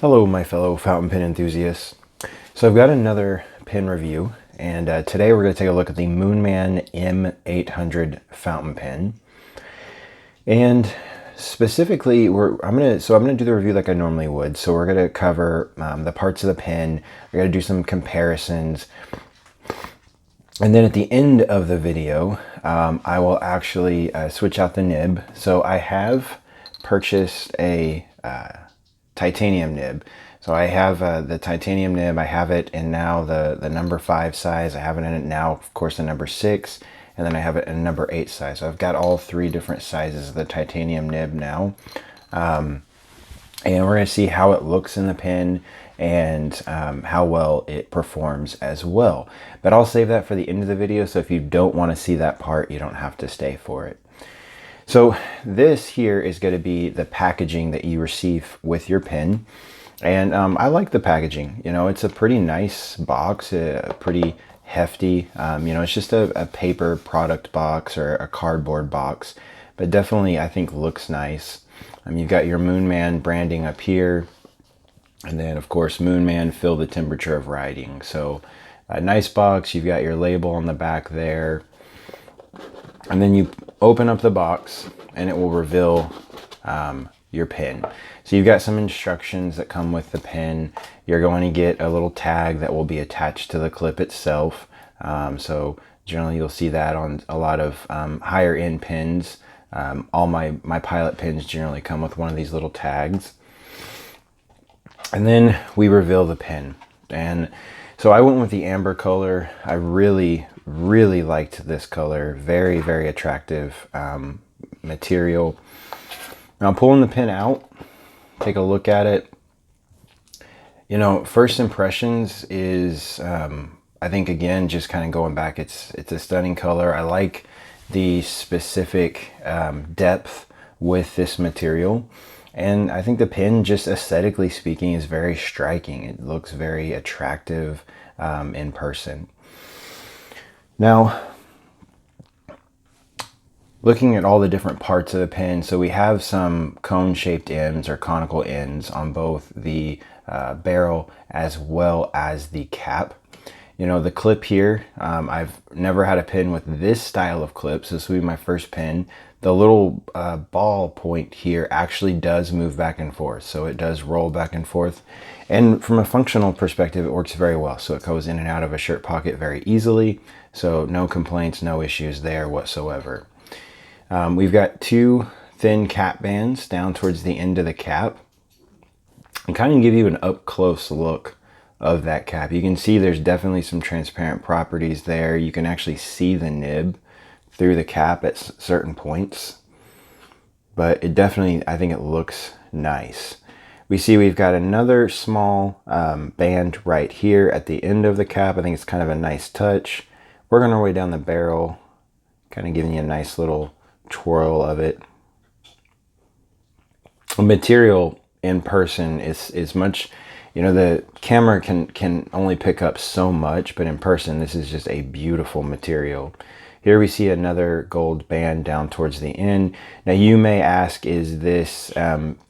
Hello, my fellow fountain pen enthusiasts. So I've got another pen review, and today we're going to take a look at the Moonman M800 fountain pen. And specifically, I'm gonna do the review like I normally would. So we're gonna cover the parts of the pen. We're gonna do some comparisons, and then at the end of the video, I will actually switch out the nib. So I have purchased a titanium nib. So I have the titanium nib, I have it in now the number 5 size, I have it in it now, of course, the number 6, and then I have it in number 8 size. So I've got all 3 different sizes of the titanium nib now. And we're going to see how it looks in the pen and how well it performs as well. But I'll save that for the end of the video, so if you don't want to see that part, you don't have to stay for it. So this here is going to be the packaging that you receive with your pen. And I like the packaging. You know, it's a pretty nice box, pretty hefty. You know, it's just a paper product box or a cardboard box, but definitely I think looks nice. You've got your Moonman branding up here. And then of course, Moonman, fill the temperature of writing. So a nice box, you've got your label on the back there. And then you open up the box and it will reveal your pen. So you've got some instructions that come with the pen. You're going to get a little tag that will be attached to the clip itself. So generally you'll see that on a lot of higher end pens. All my Pilot pens generally come with one of these little tags. And then we reveal the pen. And so I went with the amber color. I really liked this color. Very, very attractive material. Now pulling the pen out, take a look at it. You know, first impressions is, I think again, just kind of going back, it's a stunning color. I like the specific depth with this material. And I think the pen, just aesthetically speaking, is very striking. It looks very attractive in person. Now, looking at all the different parts of the pen, so we have some cone-shaped ends or conical ends on both the barrel as well as the cap. You know, the clip here, I've never had a pen with this style of clip, so this will be my first pen. The little ball point here actually does move back and forth, so it does roll back and forth. And from a functional perspective, it works very well. So it goes in and out of a shirt pocket very easily. So no complaints, no issues there whatsoever. We've got 2 thin cap bands down towards the end of the cap, and kind of give you an up close look of that cap. You can see there's definitely some transparent properties there. You can actually see the nib through the cap at certain points, but it definitely, I think it looks nice. We've got another small band right here at the end of the cap. I think it's kind of a nice touch. Working our way down the barrel, kind of giving you a nice little twirl of it. The material in person is much, you know, the camera can only pick up so much, but in person this is just a beautiful material. Here we see another gold band down towards the end. Now you may ask, is this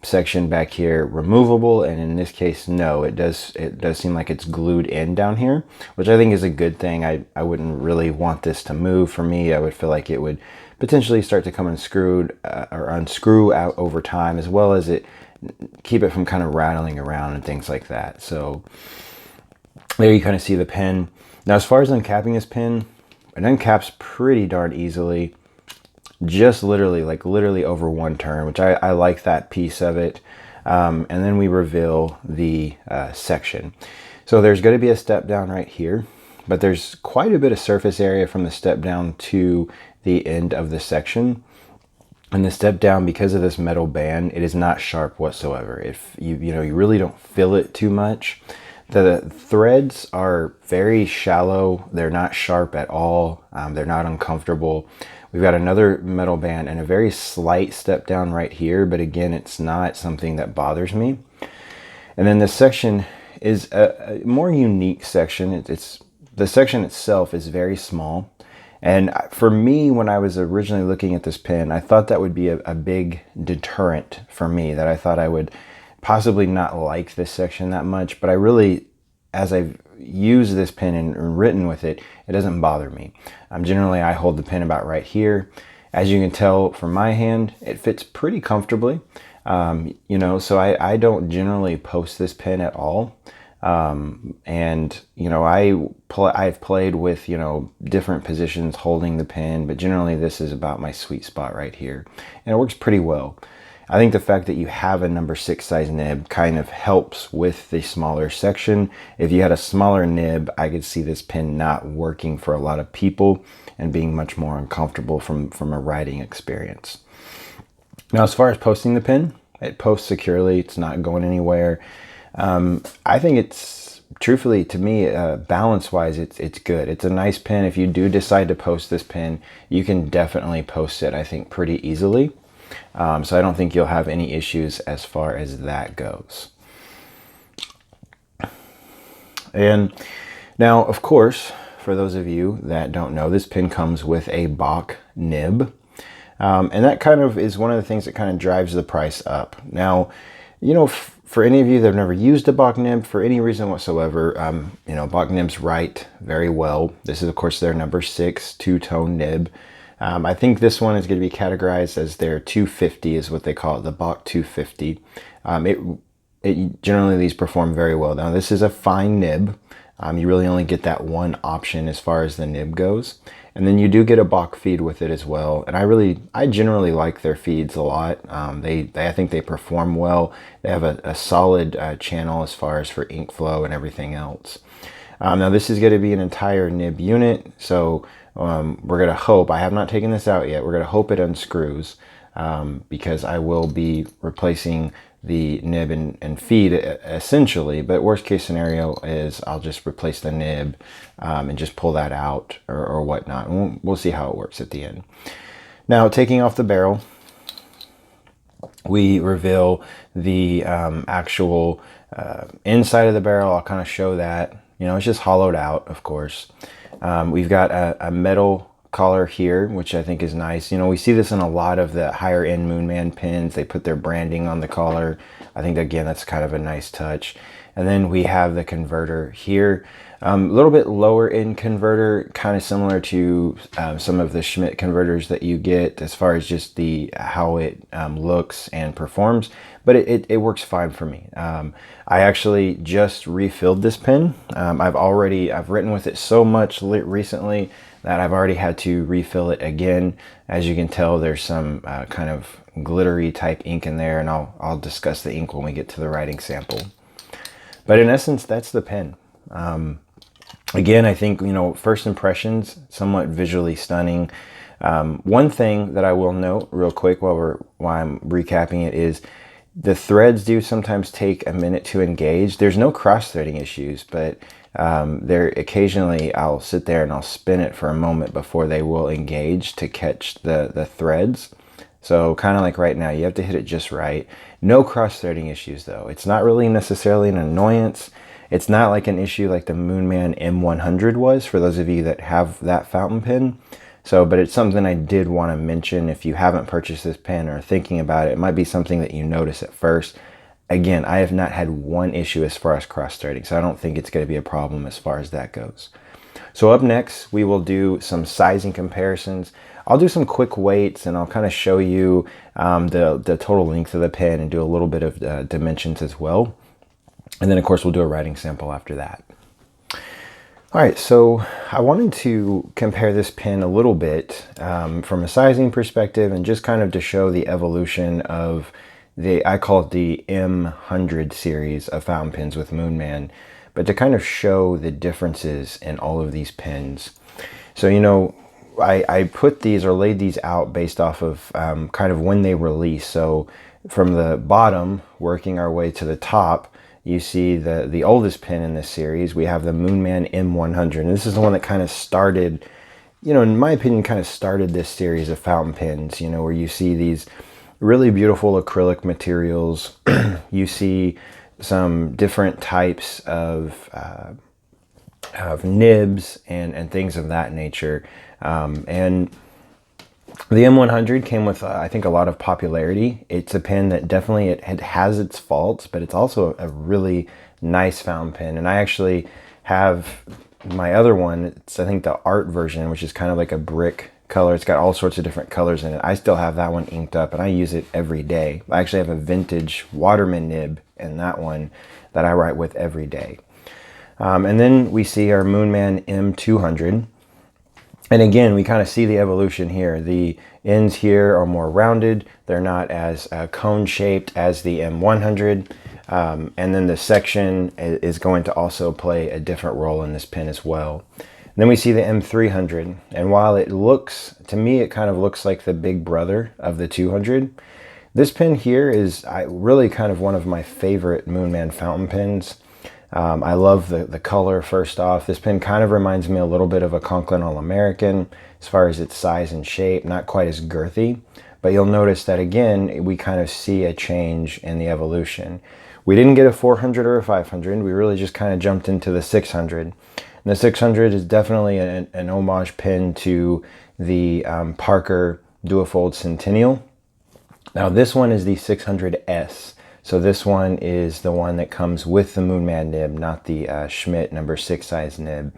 section back here removable? And in this case, no, it does seem like it's glued in down here, which I think is a good thing. I wouldn't really want this to move. For me, I would feel like it would potentially start to come unscrewed or unscrew out over time, as well as keep it from kind of rattling around and things like that. So there you kind of see the pen. Now as far as uncapping this pen, it uncaps pretty darn easily, just literally over one turn, which I like that piece of it. And then we reveal the section. So there's going to be a step down right here, but there's quite a bit of surface area from the step down to the end of the section. And the step down, because of this metal band, it is not sharp whatsoever. If you really don't feel it too much. The threads are very shallow. They're not sharp at all. They're not uncomfortable. We've got another metal band and a very slight step down right here, but again, it's not something that bothers me. And then this section is a more unique section. The section itself is very small. And for me, when I was originally looking at this pen, I thought that would be a big deterrent for me, that I thought I would possibly not like this section that much, but I really, as I've used this pen and written with it, it doesn't bother me. Generally, I hold the pen about right here. As you can tell from my hand, it fits pretty comfortably. You know, so I don't generally post this pen at all. And you know, I've played with, you know, different positions holding the pen, but generally this is about my sweet spot right here, and it works pretty well. I think the fact that you have a number 6 size nib kind of helps with the smaller section. If you had a smaller nib, I could see this pen not working for a lot of people and being much more uncomfortable from a writing experience. Now, as far as posting the pen, it posts securely. It's not going anywhere. I think it's, truthfully, to me, balance-wise, it's good. It's a nice pen. If you do decide to post this pen, you can definitely post it, I think, pretty easily. So I don't think you'll have any issues as far as that goes. And now, of course, for those of you that don't know, this pen comes with a bock nib. And that kind of is one of the things that kind of drives the price up. Now, you know, for any of you that have never used a bock nib for any reason whatsoever, you know, bock nibs write very well. This is, of course, their number 6 two-tone nib. I think this one is going to be categorized as their 250 is what they call it, the bock 250. Generally, these perform very well. Now, this is a fine nib. You really only get that one option as far as the nib goes. And then you do get a bock feed with it as well. And I generally like their feeds a lot. I think they perform well. They have a solid channel as far as for ink flow and everything else. Now, this is going to be an entire nib unit. So we're going to hope, I have not taken this out yet, we're going to hope it unscrews, because I will be replacing the nib and feed essentially, but worst case scenario is I'll just replace the nib and just pull that out or whatnot. We'll see how it works at the end. Now, taking off the barrel, we reveal the actual inside of the barrel. I'll kind of show that. You know, it's just hollowed out, of course. We've got a metal collar here, which I think is nice. You know, we see this in a lot of the higher end Moonman pens. They put their branding on the collar. I think, again, that's kind of a nice touch. And then we have the converter here. A little bit lower end converter, kind of similar to some of the Schmidt converters that you get as far as just how it looks and performs, but it works fine for me. I actually just refilled this pen. I've written with it so much recently that I've already had to refill it again. As you can tell, there's some kind of glittery type ink in there, and I'll discuss the ink when we get to the writing sample. But in essence, that's the pen. Again, I think, you know, first impressions, somewhat visually stunning. One thing that I will note real quick while I'm recapping it is the threads do sometimes take a minute to engage. There's no cross-threading issues, but occasionally I'll sit there and I'll spin it for a moment before they will engage to catch the threads. So kind of like right now, you have to hit it just right. No cross-threading issues though. It's not really necessarily an annoyance. It's not like an issue like the Moonman M800 was for those of you that have that fountain pen. So, but it's something I did want to mention. If you haven't purchased this pen or are thinking about it, it might be something that you notice at first. Again, I have not had one issue as far as cross-threading, so I don't think it's going to be a problem as far as that goes. So up next, we will do some sizing comparisons. I'll do some quick weights, and I'll kind of show you the total length of the pen and do a little bit of dimensions as well. And then, of course, we'll do a writing sample after that. All right, so I wanted to compare this pen a little bit from a sizing perspective and just kind of to show the evolution of I call it the M800 series of fountain pens with Moonman, but to kind of show the differences in all of these pens. So, you know, I put these or laid these out based off of kind of when they release. So from the bottom, working our way to the top, you see the oldest pen in this series. We have the Moonman M800, and this is the one that kind of started, you know, in my opinion, kind of started this series of fountain pens, you know, where you see these really beautiful acrylic materials. You see some different types of nibs and things of that nature. And The M100 came with, I think, a lot of popularity. It's a pen that definitely it has its faults, but it's also a really nice fountain pen. And I actually have my other one. It's, I think, the art version, which is kind of like a brick color. It's got all sorts of different colors in it. I still have that one inked up, and I use it every day. I actually have a vintage Waterman nib in that one that I write with every day. And then we see our Moonman M200. And again, we kind of see the evolution here. The ends here are more rounded. They're not as cone shaped as the M100. And then the section is going to also play a different role in this pen as well. And then we see the M300. And while it looks, to me, it kind of looks like the big brother of the 200. This pen here is really kind of one of my favorite Moonman fountain pens. I love the color, first off. This pen kind of reminds me a little bit of a Conklin All-American as far as its size and shape, not quite as girthy. But you'll notice that, again, we kind of see a change in the evolution. We didn't get a 400 or a 500. We really just kind of jumped into the 600. And the 600 is definitely an homage pen to the Parker Duofold Centennial. Now, this one is the 600S. So this one is the one that comes with the Moonman nib, not the Schmidt number 6 size nib.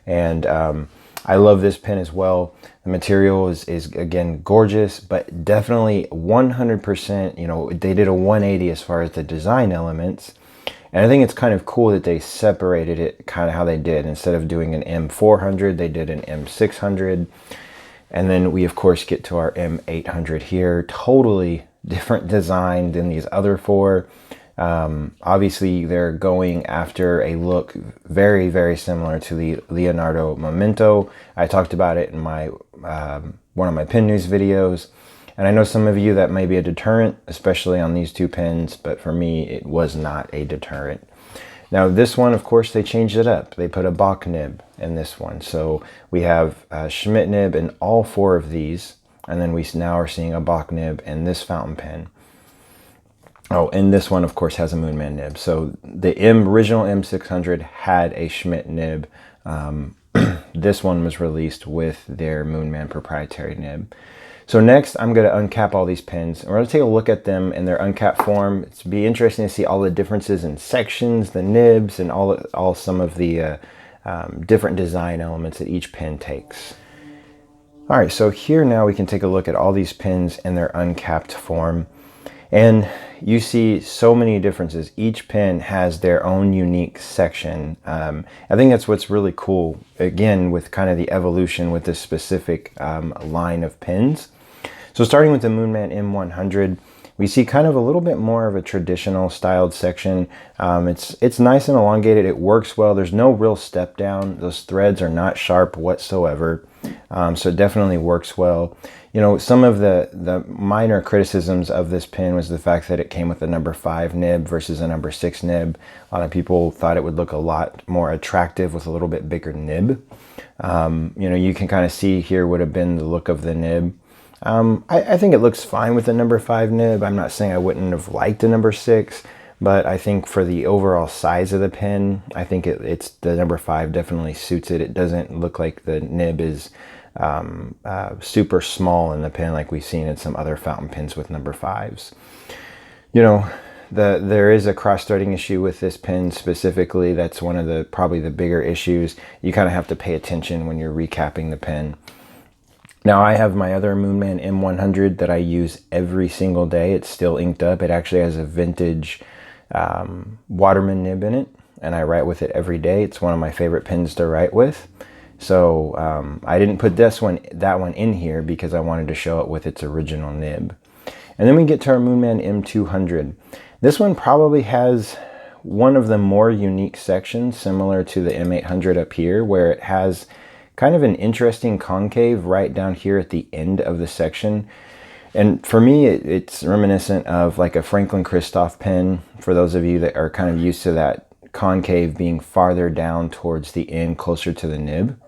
And I love this pen as well. The material is again gorgeous, but definitely 100%, you know, they did a 180 as far as the design elements. And I think it's kind of cool that they separated it kind of how they did. Instead of doing an M400, they did an M600. And then we, of course, get to our M800 here. Totally different design than these other four. Obviously, they're going after a look very, very similar to the Leonardo Memento. I talked about it in my one of my pen news videos. And I know some of you that may be a deterrent, especially on these two pens, but for me, it was not a deterrent. Now, this one, of course, they changed it up. They put a bock nib in this one. So we have a Schmidt nib in all four of these. And then we now are seeing a bock nib in this fountain pen. Oh, and this one, of course, has a Moonman nib. So the original M600 had a Schmidt nib. This one was released with their Moonman proprietary nib. So next, I'm going to uncap all these pens. We're going to take a look at them in their uncapped form. It's be interesting to see all the differences in sections, the nibs, and all some of the different design elements that each pen takes. All right, so here now we can take a look at all these pens in their uncapped form. And you see so many differences. Each pen has their own unique section. I think that's what's really cool, again, with kind of the evolution with this specific line of pens. So starting with the Moonman M100, we see kind of a little bit more of a traditional styled section. It's nice and elongated. It works well. There's no real step down. Those threads are not sharp whatsoever. So it definitely works well. You know, some of the minor criticisms of this pen was the fact that it came with a number 5 nib versus a number 6 nib. A lot of people thought it would look a lot more attractive with a little bit bigger nib. You know, you can kind of see here would have been the look of the nib. I think it looks fine with the number 5 nib. I'm not saying I wouldn't have liked the number 6, but I think for the overall size of the pen, I think it's the number 5 definitely suits it. It doesn't look like the nib is super small in the pen like we've seen in some other fountain pens with number 5s. You know, there is a cross-threading issue with this pen specifically. That's one of probably the bigger issues. You kind of have to pay attention when you're recapping the pen. Now, I have my other Moonman M100 that I use every single day. It's still inked up. It actually has a vintage Waterman nib in it, and I write with it every day. It's one of my favorite pens to write with. So I didn't put that one in here because I wanted to show it with its original nib. And then we get to our Moonman M200. This one probably has one of the more unique sections, similar to the M800 up here, where it has kind of an interesting concave right down here at the end of the section. And for me, it's reminiscent of like a Franklin Christoph pen, for those of you that are kind of used to that concave being farther down towards the end, closer to the nib.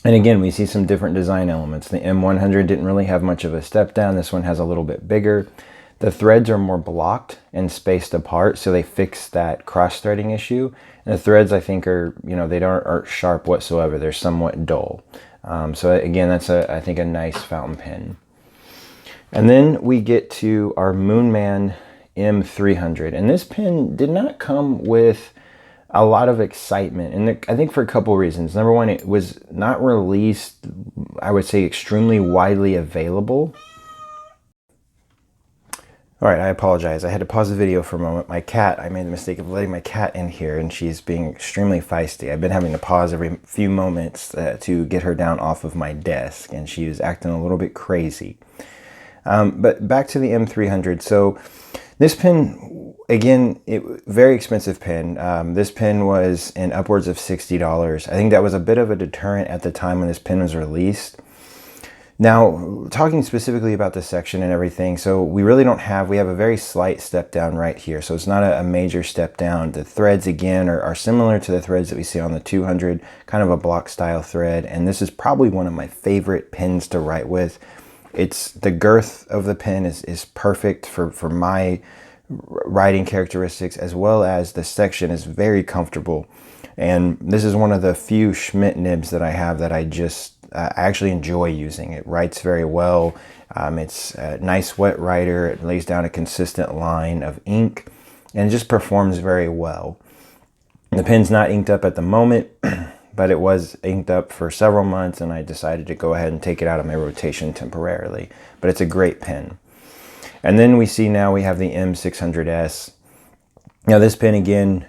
And again, we see some different design elements. The M100 didn't really have much of a step down. This one has a little bit bigger. The threads are more blocked and spaced apart, so they fix that cross-threading issue. And the threads, I think, are, you know, aren't sharp whatsoever. They're somewhat dull. So again, that's I think a nice fountain pen. And then we get to our Moonman M300, and this pen did not come with a lot of excitement, and I think for a couple reasons. Number one, it was not released, I would say, extremely widely available. All right, I apologize. I had to pause the video for a moment. My cat, I made the mistake of letting my cat in here, and she's being extremely feisty. I've been having to pause every few moments to get her down off of my desk, and she was acting a little bit crazy. But back to the M300. So this pen, again, very expensive pen. This pen was in upwards of $60. I think that was a bit of a deterrent at the time when this pen was released. Now, talking specifically about this section and everything, so we have a very slight step down right here. So it's not a major step down. The threads, again, are similar to the threads that we see on the 200, kind of a block style thread. And this is probably one of my favorite pens to write with. It's the girth of the pen is perfect for my writing characteristics, as well as the section is very comfortable. And this is one of the few Schmidt nibs that I have that I actually enjoy using. It writes very well. It's a nice wet writer. It lays down a consistent line of ink and just performs very well. The pen's not inked up at the moment, but it was inked up for several months, and I decided to go ahead and take it out of my rotation temporarily. But it's a great pen. And then we have the M600S. Now this pen, again,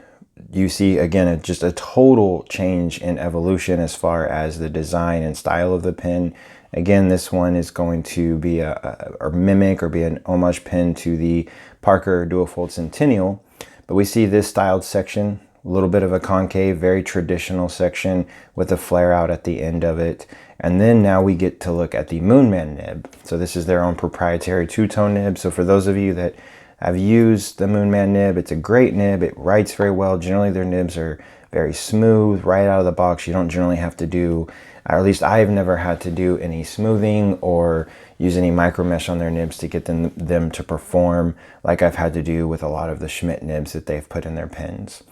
you see, again, just a total change in evolution as far as the design and style of the pen. Again, this one is going to be or mimic or be an homage pen to the Parker Dual Fold Centennial. But we see this styled section, a little bit of a concave, very traditional section with a flare out at the end of it. And then now we get to look at the Moonman nib. So this is their own proprietary two-tone nib. So for those of you that have used the Moonman nib, it's a great nib. It writes very well. Generally, their nibs are very smooth right out of the box. You don't generally have to do, or at least I've never had to do any smoothing or use any micro mesh on their nibs to get them to perform like I've had to do with a lot of the Schmidt nibs that they've put in their pens.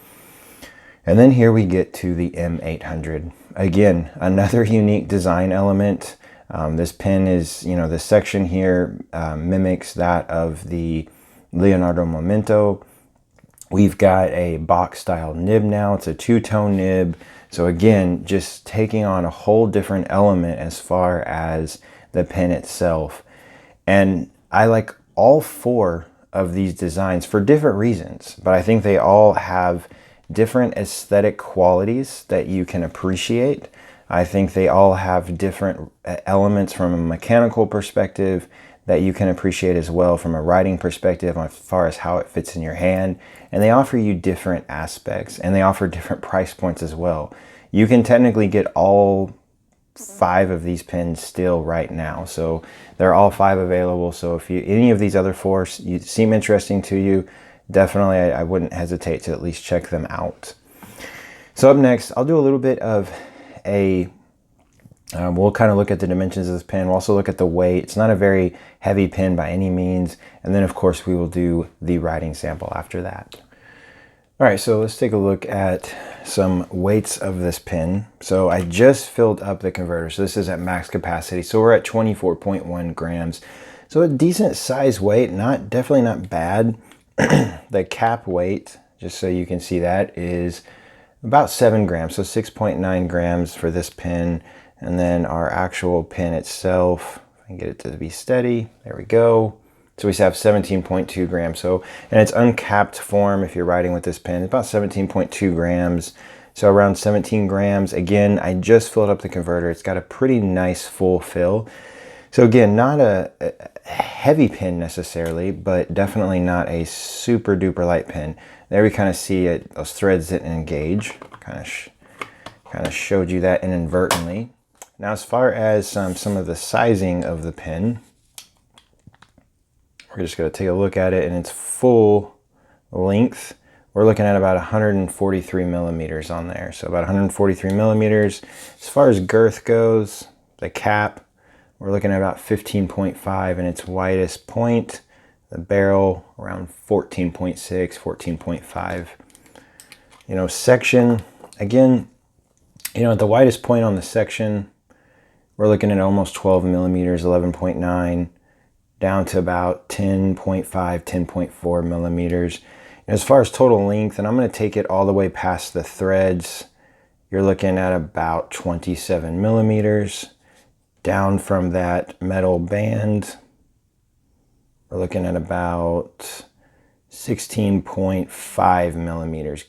And then here we get to the M800. Again, another unique design element. This pen is, the section here mimics that of the Leonardo Momento. We've got a box style nib now. It's a two-tone nib. So again, just taking on a whole different element as far as the pen itself. And I like all four of these designs for different reasons, but I think they all have different aesthetic qualities that you can appreciate. I think they all have different elements from a mechanical perspective that you can appreciate as well from a writing perspective as far as how it fits in your hand. And they offer you different aspects, and they offer different price points as well. You can technically get all 5 of these pens still right now. So they're all 5 available. So if any of these other 4 seem interesting to you, definitely I wouldn't hesitate to at least check them out. So up next, I'll do a little bit of we'll kind of look at the dimensions of this pen. We'll also look at the weight. It's not a very heavy pen by any means. And then of course we will do the writing sample after that. All right, so let's take a look at some weights of this pen. So I just filled up the converter. So this is at max capacity. So we're at 24.1 grams. So a decent size weight, definitely not bad. The cap weight, just so you can see that, is about 7 grams. So 6.9 grams for this pen. And then our actual pen itself, if I can get it to be steady, there we go. So we have 17.2 grams. So, and it's uncapped form if you're writing with this pen. It's about 17.2 grams. So around 17 grams. Again, I just filled up the converter. It's got a pretty nice full fill. So again, not a heavy pen necessarily, but definitely not a super duper light pen. There we kind of see it, those threads didn't engage. Kind of showed you that inadvertently. Now, as far as some of the sizing of the pen, we're just going to take a look at it in its full length. We're looking at about 143 millimeters on there. So about 143 millimeters. As far as girth goes, the cap, we're looking at about 15.5 in its widest point. The barrel around 14.6, 14.5. Section, again, at the widest point on the section, we're looking at almost 12 millimeters, 11.9, down to about 10.5, 10.4 millimeters. As far as total length, and I'm going to take it all the way past the threads, you're looking at about 27 millimeters. Down from that metal band, we're looking at about 16.5 millimeters.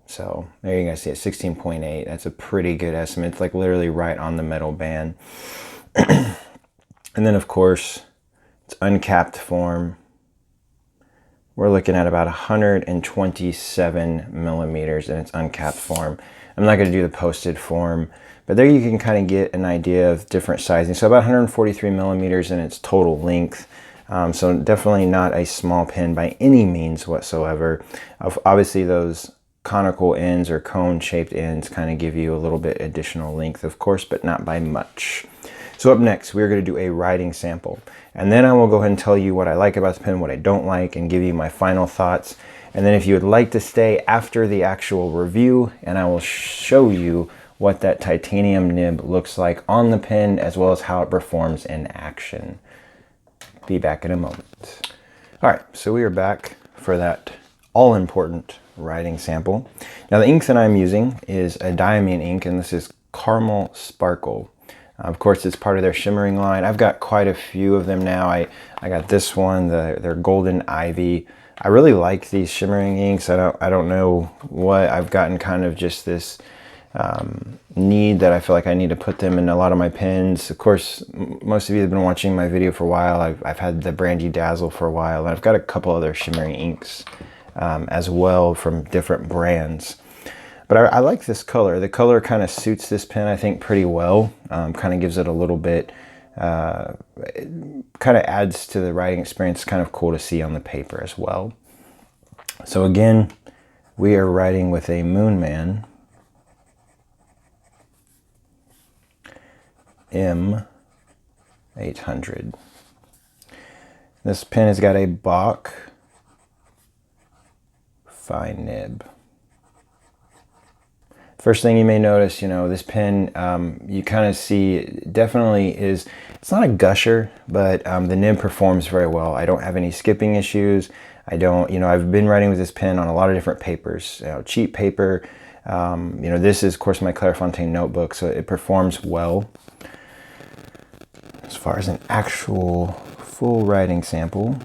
So there you guys see it, 16.8. That's a pretty good estimate. It's like literally right on the metal band. And then of course, it's uncapped form. We're looking at about 127 millimeters in its uncapped form. I'm not going to do the posted form, but there you can kind of get an idea of different sizing. So about 143 millimeters in its total length. So definitely not a small pin by any means whatsoever. Obviously those conical ends or cone shaped ends kind of give you a little bit additional length, of course, but not by much. So up next, we're going to do a writing sample. And then I will go ahead and tell you what I like about the pen, what I don't like, and give you my final thoughts. And then if you would like to stay after the actual review, and I will show you what that titanium nib looks like on the pen, as well as how it performs in action. Be back in a moment. All right, so we are back for that all-important writing sample. Now the ink that I'm using is a diamine ink, and this is Caramel Sparkle. Of course, it's part of their shimmering line. I've got quite a few of them now. I got this one, their Golden Ivy. I really like these shimmering inks. I don't know what, I've gotten kind of just this need that I feel like I need to put them in a lot of my pens. Of course, most of you have been watching my video for a while. I've had the Brandy Dazzle for a while, and I've got a couple other shimmering inks as well from different brands. But I like this color. The color kind of suits this pen, I think, pretty well. Kind of gives it a little bit, kind of adds to the writing experience. It's kind of cool to see on the paper as well. So again, we are writing with a Moonman M800. This pen has got a bock fine nib. First thing you may notice, this pen, you kind of see definitely is, it's not a gusher, but the nib performs very well. I don't have any skipping issues. I don't, I've been writing with this pen on a lot of different papers, cheap paper. This is of course my Clairefontaine notebook, so it performs well. As far as an actual full writing sample,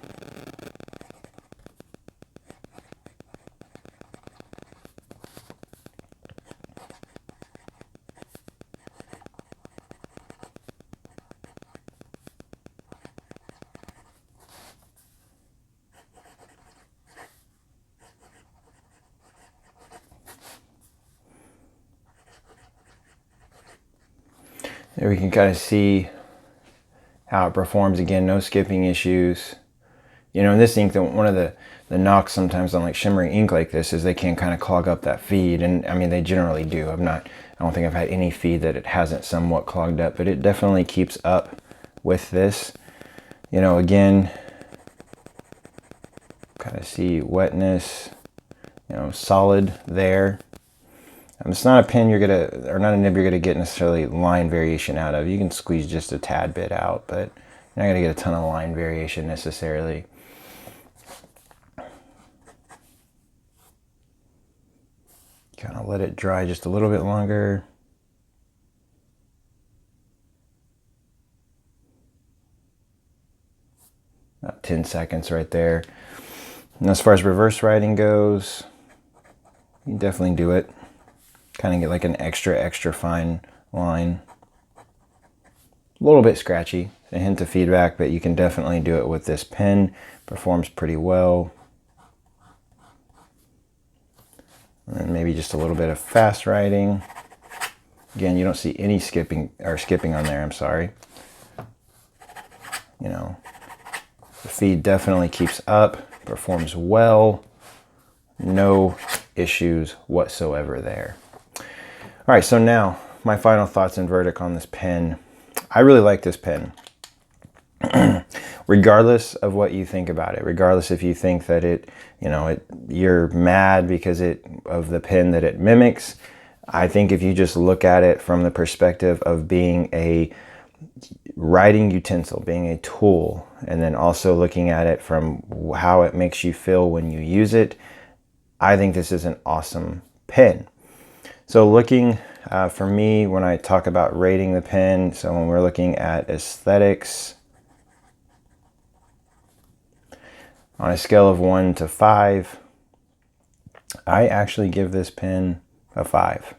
there we can kind of see how it performs. Again, no skipping issues. In this ink, one of the knocks sometimes on like shimmering ink like this is they can kind of clog up that feed, and I mean they generally do. I don't think I've had any feed that it hasn't somewhat clogged up, but it definitely keeps up with this. Again, kind of see wetness, solid there. It's not a pen you're gonna, or not a nib you're gonna get necessarily line variation out of. You can squeeze just a tad bit out, but you're not gonna get a ton of line variation necessarily. Kind of let it dry just a little bit longer. About 10 seconds right there. And as far as reverse writing goes, you can definitely do it. Kind of get like an extra fine line. A little bit scratchy, a hint of feedback, but you can definitely do it with this pen. Performs pretty well. And maybe just a little bit of fast writing. Again, you don't see any skipping on there, I'm sorry. The feed definitely keeps up, performs well. No issues whatsoever there. All right, so now my final thoughts and verdict on this pen. I really like this pen. Regardless of what you think about it, regardless if you think that you're mad because of the pen that it mimics, I think if you just look at it from the perspective of being a writing utensil, being a tool, and then also looking at it from how it makes you feel when you use it, I think this is an awesome pen. So looking for me, when I talk about rating the pen, so when we're looking at aesthetics, on a scale of 1 to 5, I actually give this pen a 5.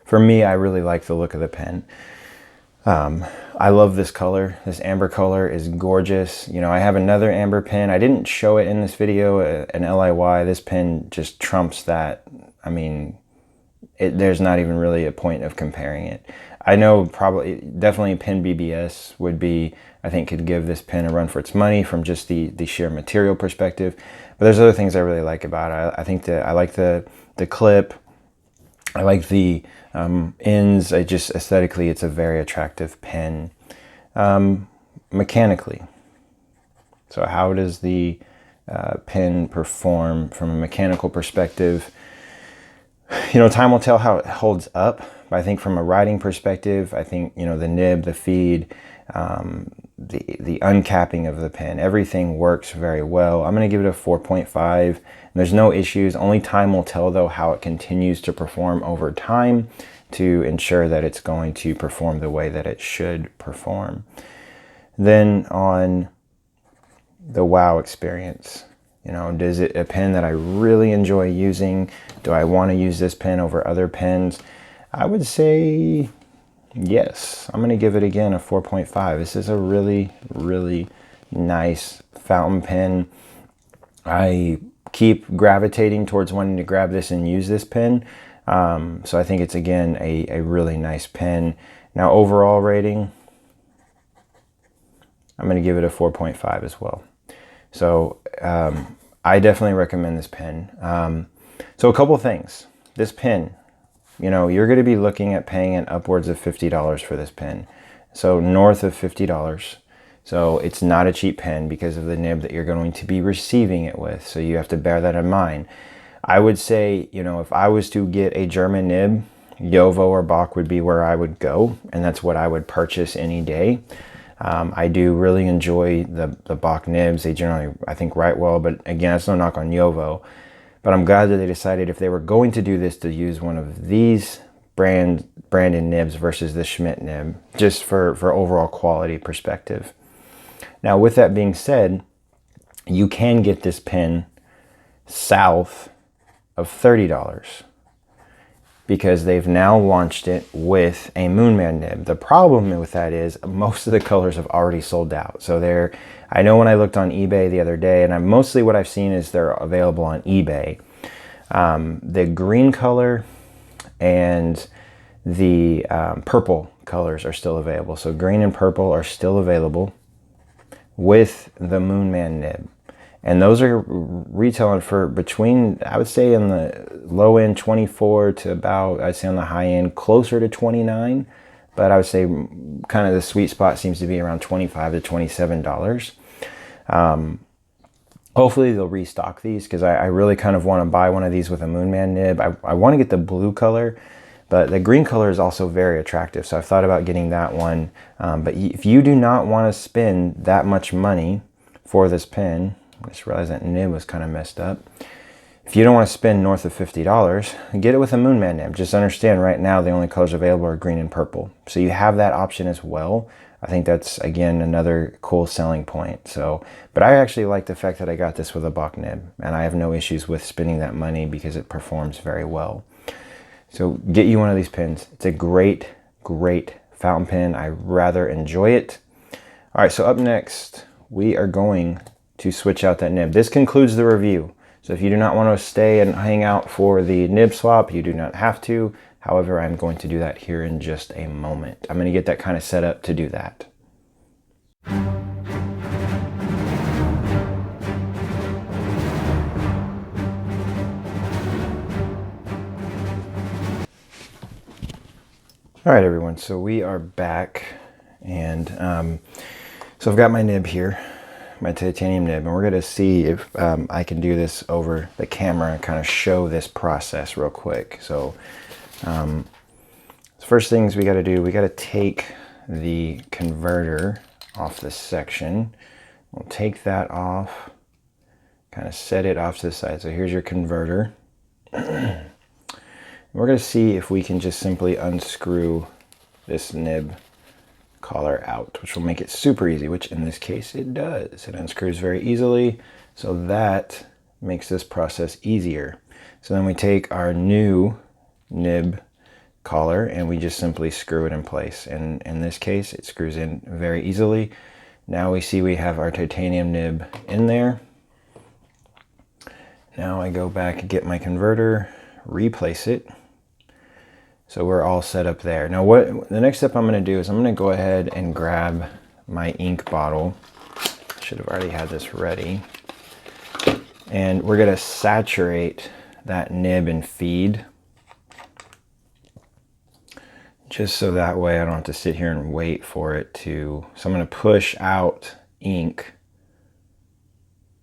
For me, I really like the look of the pen. I love this color. This amber color is gorgeous. You know, I have another amber pen. I didn't show it in this video, an LIY. This pen just trumps that. I mean, there's not even really a point of comparing it. I know definitely Pen BBS would be, I think, could give this pen a run for its money from just the sheer material perspective. But there's other things I really like about it. I think that I like the clip. I like the ends. I just aesthetically, it's a very attractive pen. Mechanically, so how does the pen perform from a mechanical perspective? You know, time will tell how it holds up. But I think from a writing perspective, I think, you know, the nib, the feed, the uncapping of the pen, everything works very well. I'm going to give it a 4.5. There's no issues. Only time will tell, though, how it continues to perform over time to ensure that it's going to perform the way that it should perform. Then on the wow experience, you know, is it a pen that I really enjoy using? Do I want to use this pen over other pens? I would say yes. I'm going to give it again a 4.5. This is a really, really nice fountain pen. I keep gravitating towards wanting to grab this and use this pen. So I think it's, again, a really nice pen. Now, overall rating, I'm going to give it a 4.5 as well. So I definitely recommend this pen. So a couple things. This pen, you know, you're going to be looking at paying an upwards of $50 for this pen. So north of $50. So it's not a cheap pen because of the nib that you're going to be receiving it with. So you have to bear that in mind. I would say, you know, if I was to get a German nib, Jovo or Bock would be where I would go. And that's what I would purchase any day. I do really enjoy the Bock nibs. They generally, I think, write well. But again, that's no knock on Jovo. But I'm glad that they decided, if they were going to do this, to use one of these branded nibs versus the Schmidt nib, just for overall quality perspective. Now, with that being said, you can get this pen south of $30 because they've now launched it with a Moonman nib. The problem with that is most of the colors have already sold out. So I know when I looked on eBay the other day, and mostly what I've seen is they're available on eBay. The green color and the purple colors are still available. So green and purple are still available with the Moonman nib. And those are retailing for between, I would say, in the low end 24 to about, I'd say on the high end closer to 29. But I would say kind of the sweet spot seems to be around $25 to $27. Hopefully they'll restock these, because I really kind of want to buy one of these with a Moonman nib. I want to get the blue color, but the green color is also very attractive. So I've thought about getting that one. But if you do not want to spend that much money for this pen, I just realized that nib was kind of messed up. If you don't want to spend north of $50, get it with a Moonman nib. Just understand right now the only colors available are green and purple. So you have that option as well. I think that's, again, another cool selling point. So, but I actually like the fact that I got this with a Bock nib, and I have no issues with spending that money because it performs very well. So get you one of these pens. It's a great, great fountain pen. I rather enjoy it. All right, so up next, we are going to switch out that nib. This concludes the review. So if you do not want to stay and hang out for the nib swap, you do not have to. However, I'm going to do that here in just a moment. I'm going to get that kind of set up to do that. All right, everyone, so we are back, and so I've got my nib here, my titanium nib, and we're going to see if I can do this over the camera and kind of show this process real quick. So First things we got to do, we got to take the converter off this section. We'll take that off, kind of set it off to the side. So here's your converter. We're going to see if we can just simply unscrew this nib collar out, which will make it super easy, which in this case it does. It unscrews very easily, so that makes this process easier. So then we take our new nib collar and we just simply screw it in place. And in this case, it screws in very easily. Now we see we have our titanium nib in there. Now I go back and get my converter, replace it. So we're all set up there. Now what the next step I'm going to do is I'm going to go ahead and grab my ink bottle. Should have already had this ready. And we're going to saturate that nib in feed. Just so that way I don't have to sit here and wait for it to... So I'm going to push out ink.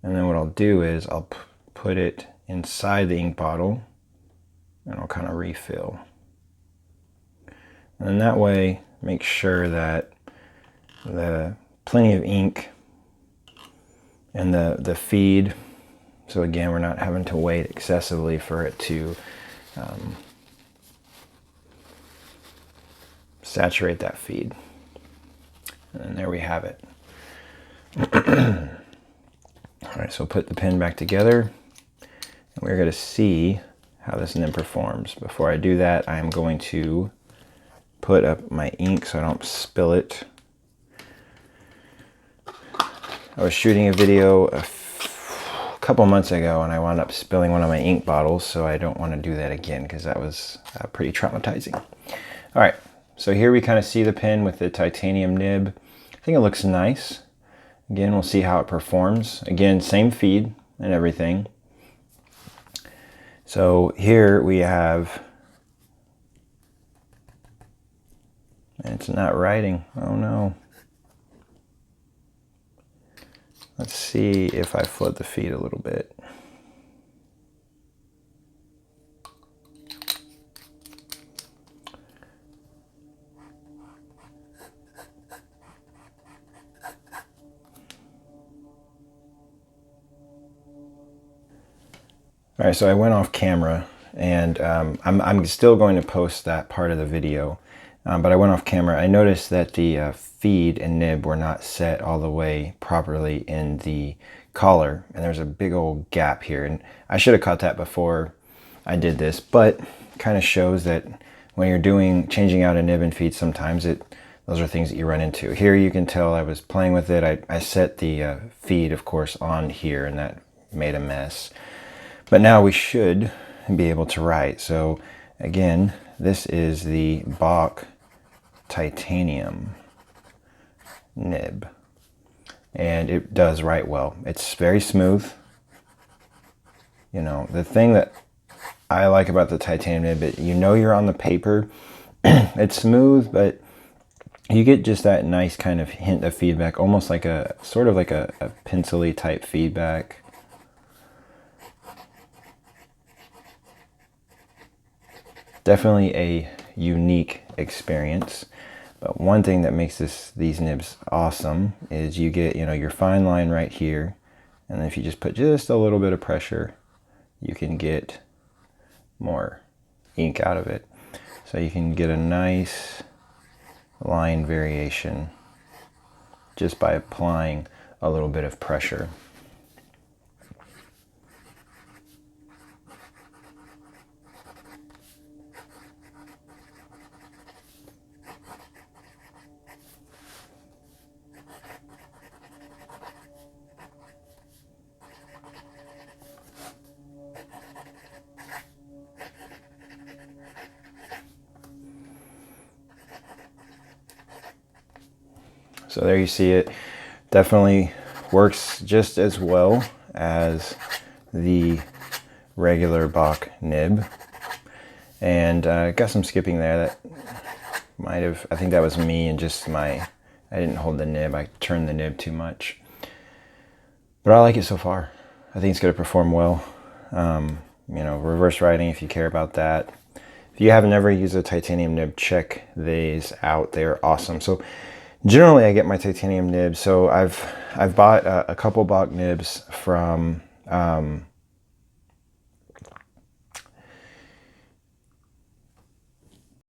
And then what I'll do is I'll put it inside the ink bottle and I'll kind of refill. And that way, make sure that the plenty of ink and the feed, so again, we're not having to wait excessively for it to saturate that feed. And there we have it. All right, so put the pen back together, and we're going to see how this nib performs. Before I do that, I am going to put up my ink so I don't spill it. I was shooting a video a couple months ago and I wound up spilling one of my ink bottles, so I don't want to do that again because that was pretty traumatizing. All right, so here we kind of see the pen with the titanium nib. I think it looks nice. Again, we'll see how it performs. Again, same feed and everything. So here we have... It's not writing. Oh no. Let's see if I flood the feed a little bit. All right, so I went off camera and I'm still going to post that part of the video. But I went off camera. I noticed that the feed and nib were not set all the way properly in the collar, and there's a big old gap here, and I should have caught that before I did this, but kind of shows that when you're changing out a nib and feed, sometimes those are things that you run into. Here you can tell I was playing with it. I set the feed, of course, on here, and that made a mess. But now we should be able to write. So again, this is the Bock titanium nib, and it does write well. It's very smooth. You know, the thing that I like about the titanium nib, you know you're on the paper. It's smooth, but you get just that nice kind of hint of feedback, almost like a sort of like a pencil-y type feedback. Definitely a unique experience. But one thing that makes these nibs awesome is you get, you know, your fine line right here, and then if you just put just a little bit of pressure, you can get more ink out of it. So you can get a nice line variation just by applying a little bit of pressure. So there you see it. Definitely works just as well as the regular Bock nib. And got some skipping there that might have, I think that was me and just I didn't hold the nib. I turned the nib too much. But I like it so far. I think it's going to perform well. You know, reverse writing if you care about that. If you have never used a titanium nib, check these out. They're awesome. So generally I get my titanium nibs. So I've bought a couple bock nibs from